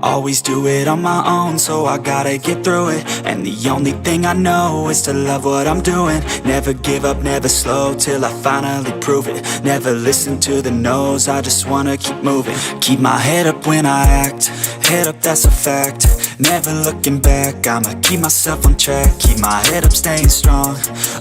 Always do it on my own, so I gotta get through it. And the only thing I know is to love what I'm doing. Never give up, never slow, till I finally prove it. Never listen to the no's, I just wanna keep moving. Keep my head up when I act, head up, that's a fact. Never looking back, I'ma keep myself on track. Keep my head up, staying strong,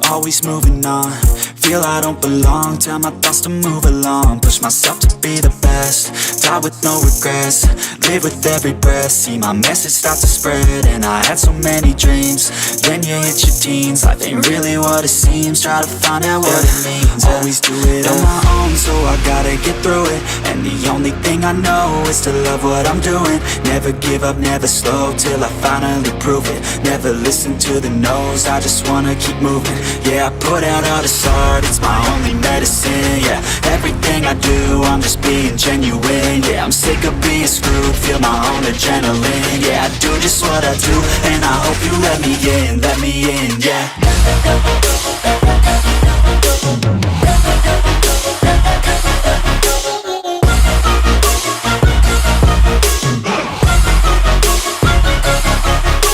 always moving on. Feel I don't belong, tell my thoughts to move along. Push myself to be the best, die with no regrets. Live with every breath, see my message start to spread. And I had so many dreams, then you hit your teens. Life ain't really what it seems, try to find out what it means. Always do it on my own, so I gotta get through it. And the only thing I know is to love what I'm doing. Never give up, never slow, till I finally prove it. Never listen to the no's, I just wanna keep moving. Yeah, I put out all this art, it's my only medicine. Yeah, everything I do, I'm just being genuine. Yeah, I'm sick of being screwed, feel my own adrenaline. Yeah, I do just what I do, and I hope you let me in, yeah.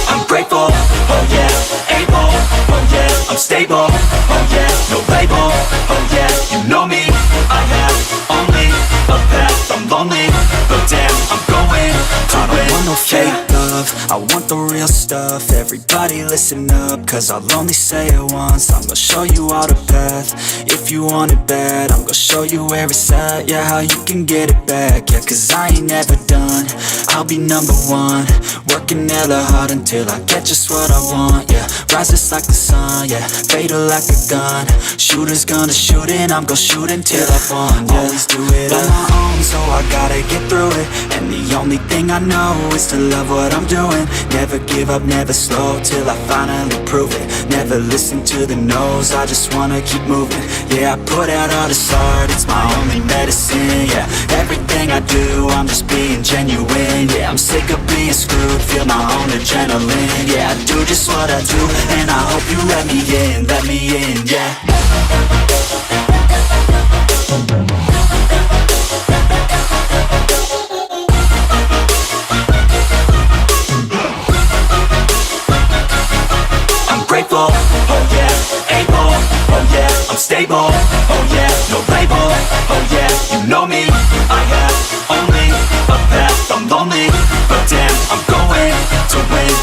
I'm grateful, oh yeah, able, oh yeah, I'm stable, oh yeah, no label, oh yeah, you know me, I have only a path, I'm lonely, but damn, I'm going to win. I don't want no fake love, I want the real stuff. Everybody listen up, cause I'll only say it once. I'm gonna show you all the path, if you want it bad. I'm gonna show you where it's at, yeah, how you can get it back. Yeah, cause I ain't never done, I'll be number one. Working hella hard until I get just what I want, yeah. Rises like the sun, yeah, fatal like a gun. Shooters gonna shoot and I'm gonna shoot until I won, yeah. Always do it on my own, so I gotta get through it. And the only thing I know is to love what I'm doing. Never give up, never slow, till I finally prove it. Never listen to the no's, I just wanna keep moving. Yeah, I put out all this art, it's my only medicine. Yeah, everything I do, I'm just being genuine. Yeah, I'm sick of being screwed, feel my own adrenaline. Yeah, I do just what I do, and I hope you let me in, yeah. I'm grateful, oh yeah, able, oh yeah, I'm stable, oh yeah, no label, oh yeah, you know me, I have only a path, I'm lonely, but damn, I'm going to win.